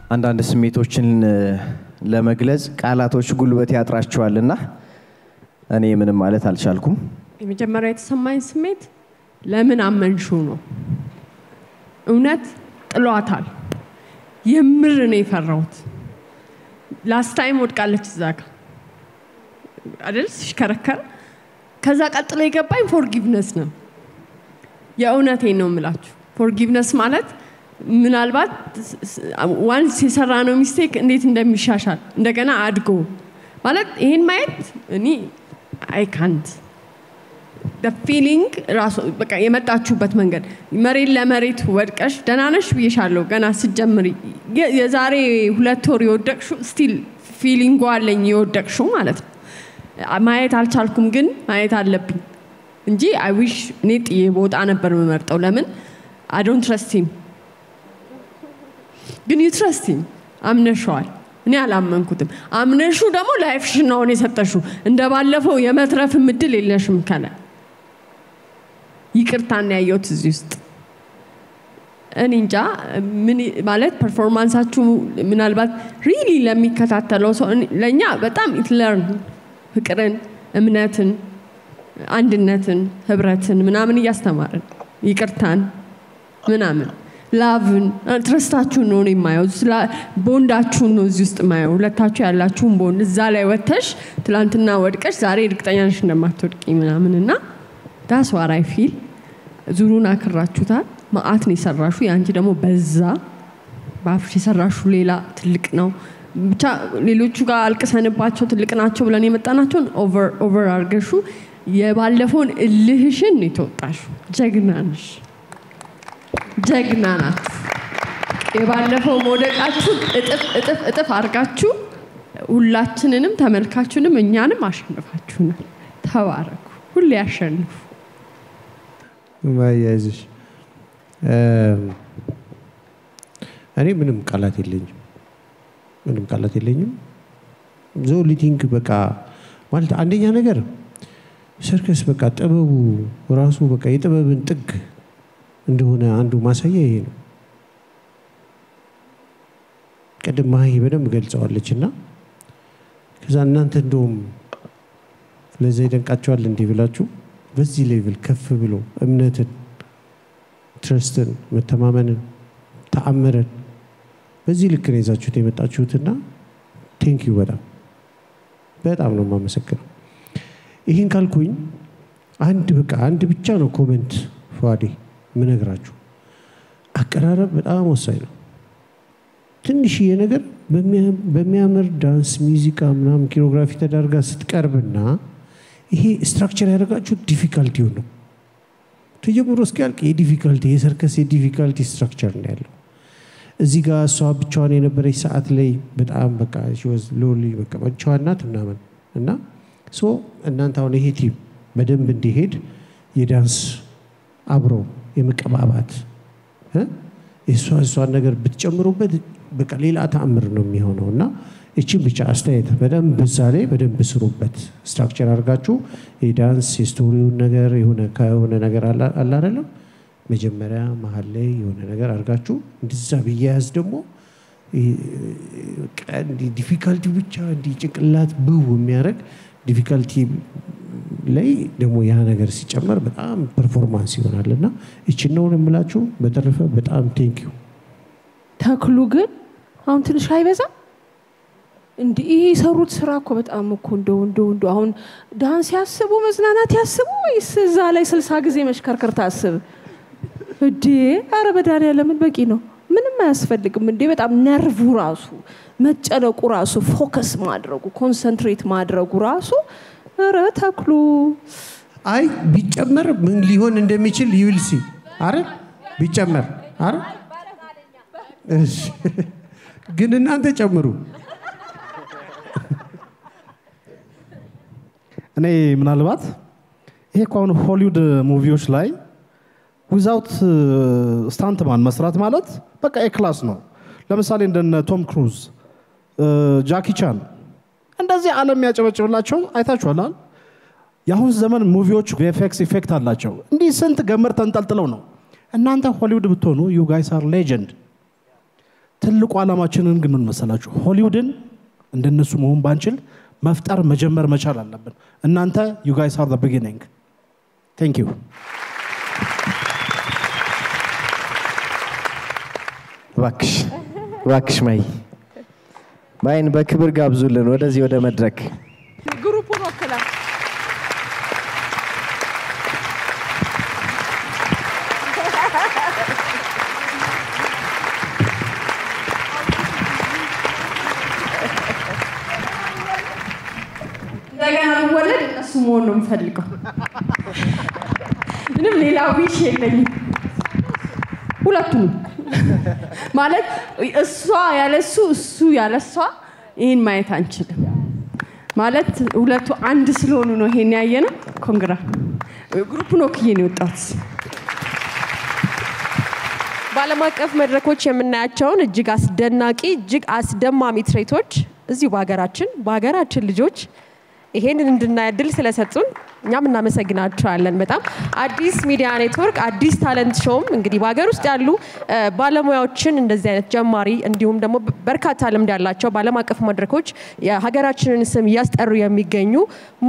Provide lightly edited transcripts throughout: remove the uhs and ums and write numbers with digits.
አንዳንድ ስሜቶችን ለመግለጽ ቃላቶች ጉልበት ያጥራቸዋልና እኔ ምንም ማለት አልቻልኩም። የመጀመሪያ የተሰማኝ ስሜት ለምን አመንሽው ነው። እውነት ጥሏታል። የምር ነው የፈራሁት። ላስት ታይም ወድቃለች እዛጋ አይደል ሲከረከር ከዛ ቀጥሎ የገባኝ ፎርጊቭነስ ነው። የእውነቴን ነው የምላችሁ። ፎርጊቭነስ ማለት ምናልባት ዋንስ የሰራነው ሚስቴክ እንዴት እንደሚሻሻል እንደገና አድጎ ማለት ይሄን ማየት እኔ አይ ካንት the feeling ራሱ በቃ የመጣችሁበት መንገድ መሬት ለመሬት ወድቀሽ ደናነሽ ብዬሻለሁ ገና ስጀምሪ የዛሬ 2 ወር የወደቅሽው ስቲል ፊሊንግ አለኝ የወደቅሽው ማለት ነው። ማየት አልቻልኩም ግን ማየት አለብኝ እንጂ I wish እኔ ጥዬ ቦጣ ነበር የምመርጠው። ለምን I don't trust him ግን you trust him አምነሽዋል። እኔ አላመንኩትም። አምነሹ ደግሞ ላይፍሽን ነው የሰጠሽው። እንደባለፈው የመትረፍ ምድል የለሽም ካለ ይቅርታና ያየሁት እዚህ ውስጥ እኔ እንጃ ምን ማለት ፐርፎርማንሳችሁ ምናልባት ሪሊ ለሚከታተለው ሰው ለኛ በጣም ኢትለርን ፍቅርን እምነትን አንድነትን ህብረትን ምናምን ያስተማረን ይቅርታን ምናምን ላቭን ትረስታችሁን ነው የማየው። ቦንዳችሁን ነው እዚህ ውስጥ ማየው። ሁለታችሁ ያላችሁን ቦንድ እዛ ላይ ወተሽ ትላንትና ወድቀሽ ዛሬ እርግጠኛ ነሽ እንደማትወድቂ ምናምንና that's what I feel። ዙሩን አክራችሁታል። ማአት ነው የሰራሹ ያንቺ ደግሞ በዛ ባፍሽ የሰራሹ ሌላ ትልቅ ነው። ብቻ ሌሎቹ ጋር አልቀሰንባቸው ትልቅ ናቸው ብለን የመጣናቸውን ኦቨር አርገሹ የባለፈውን እልህሽን የተወጣሹ ጀግና ነሽ። ጀግና ናት። የባለፈው ሞደቃችሁ እጥፍ አርጋችሁ ሁላችንንም ተመልካቹንም እኛንም አሸንፋችሁናል። ተባረኩ። ሁሉ ያሸንፉ። ማያይዝሽ እኔ ምንም ቃላት የለኝም። ዞሊቲንግ በቃ ማለት አንደኛ ነገር ሰርከስ በቃ ጥበቡ ራሱ በቃ የጥበብን ጥግ እንደሆነ አንዱ ማሳያ ይሄ ነው። ቀደም ማይ በደንብ ገልጸዋለችና ከዛ እናንተ እንደውም ለዚህ ይደንቃቸዋል እንዴ ብላችሁ በዚህ ሌቭል ከፍ ብሎ እምነትን ትረስትን መተማመንን ተአምረን በዚህ ልክ ነው ይዛችሁት የመጣችሁትና ቴንክ ዩ በጣም ነው የማመሰግነው። ይሄን ካልኩኝ አንድ ብቻ ነው ኮሜንት ፏዲ ምነግራችሁ አቀራረብ በጣም ወሳኝ ነው። ትንሽዬ ነገር በሚያምር ዳንስ ሙዚቃ ምናምን ኮሪዮግራፊ ተዳርጋ ስትቀርብና ይሄ ስትራክቸር ያደርጋችሁ ዲፊካልቲው ነው ተጀምሮ እስኪያልቅ የዲፊካልቲ የሰርከስ የዲፊካልቲ ስትራክቸር ነው ያለው። እዚህ ጋር እሷ ብቻዋን የነበረች ሰዓት ላይ በጣም በቃ ሾዝ ሎሊ በቃ ብቻዋን ናት እና ሶ እናንተ አሁን ይሄ ቲም በደንብ እንዲሄድ የዳንስ አብሮ የመቀባባት የሷን ነገር ብትጨምሩበት በቃ ሌላ ተአምር ነው የሚሆነውና እቺን ብቻ አስተያየት በደንብ በዛሬ በደንብ ስሩበት። ስትራክቸር አድርጋችሁ የዳንስ የስቶሪውን ነገር የሆነ ነገር አለ አይደለም መጀመሪያ መሀል ላይ የሆነ ነገር አድርጋችሁ እንደዛ በያያዝ ደግሞ ቀንዲ ዲፊካልቲ ብቻ ጭንቅላት ብው የሚያደርግ ዲፊካልቲ ላይ ደግሞ ያ ነገር ሲጨመር በጣም ፐርፎርማንስ ይሆናልና እቺን ነው የምላችሁ። በተረፈ በጣም ቴንክ ዩ። ተክሉ ግን አሁን ትንሽ አይበዛ እንዴ? ይሄ ሰሩት ስራ እኮ በጣም እኮ እንደው አሁን ዳንስ ያስቡ መዝናናት ያስቡ ወይስ እዛ ላይ 60 ጊዜ መሽከርከር ታስብ እንዴ? አረ በዳንያለም በቂ ነው። ምንም አያስፈልግም እንዴ? በጣም ነርቭ ራሱ መጨነቁ ራሱ ፎከስ ማድረጉ ኮንሰንትሬት ማድረጉ ራሱ አረ ተክሉ አይ ቢጨመር ምን ሊሆን እንደሚችል ይውልሲ አረ ቢጨመር አረ እሺ ግን እናንተ ጨምሩ። እኔ ምናልባት ይሄ ኮን ሆሊውድ ሙቪዎች ላይ ዊዛውት ስታንትማን መስራት ማለት በቃ ኤክላስ ነው። ለምሳሌ እንደነ ቶም ክሩዝ ጃኪ ቻን እንደዚህ ዓለም ያጨበጭብላቸው አይታችኋል። ያሁን ዘመን ሙቪዎች ቪኤፍኤክስ ኢፌክት አላቸው። እንዲህ ስንት ገመር ተንጠልጥለው ነው። እናንተ ሆሊውድ ብትሆኑ you guys are legend ትልቁ ዓላማችንን ግን ምን መሰላችሁ? ሆሊውድን እንደነሱ መሆን ባንችል መፍጠር መጀመር መቻል አለብን። እናንተ you guys are the beginning. Thank you. ዋክሽ ማይ ማይን በክብር ጋብዙልን ወደዚህ ወደ መድረክ ግሩፑን ወክላ እንደገና ወለድ እሱ መሆን ነው የምፈልገው። ምንም ሌላ ዊሽ የለኝም። ሁለቱም ማለት እሷ ያለሱ እሱ ያለሷ ይሄን ማየት አንችልም። ማለት ሁለቱ አንድ ስለሆኑ ነው ይሄን ያየነው። ኮንግራ ግሩፕ ነው ከየኔ ወጣት በዓለም አቀፍ መድረኮች የምናያቸውን እጅግ አስደናቂ እጅግ አስደማሚ ትርኢቶች እዚሁ በሀገራችን ልጆች ይሄንን እንድናይ እድል ስለሰጡን እኛም እናመሰግናቸዋለን በጣም። አዲስ ሚዲያ ኔትወርክ አዲስ ታለንት ሾም እንግዲህ በሀገር ውስጥ ያሉ ባለሙያዎችን እንደዚህ አይነት ጀማሪ እንዲሁም ደግሞ በርካታ ልምድ ያላቸው በዓለም አቀፍ መድረኮች የሀገራችንን ስም እያስጠሩ የሚገኙ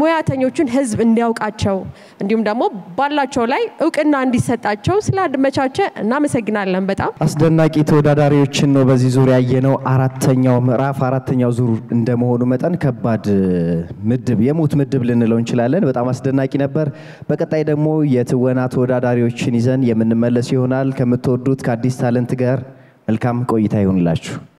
ሙያተኞችን ህዝብ እንዲያውቃቸው እንዲሁም ደግሞ ባላቸው ላይ እውቅና እንዲሰጣቸው ስላደመቻቸ እናመሰግናለን በጣም። አስደናቂ ተወዳዳሪዎችን ነው በዚህ ዙሪያ ያየነው። አራተኛው ምዕራፍ አራተኛው ዙር እንደመሆኑ መጠን ከባድ ምድብ የሞት ምድብ ልንለው እንችላለን። በጣም አስደናቂ ነበር። በቀጣይ ደግሞ የትወና ተወዳዳሪዎችን ይዘን የምንመለስ ይሆናል። ከምትወዱት ከአዲስ ታለንት ጋር መልካም ቆይታ ይሁንላችሁ።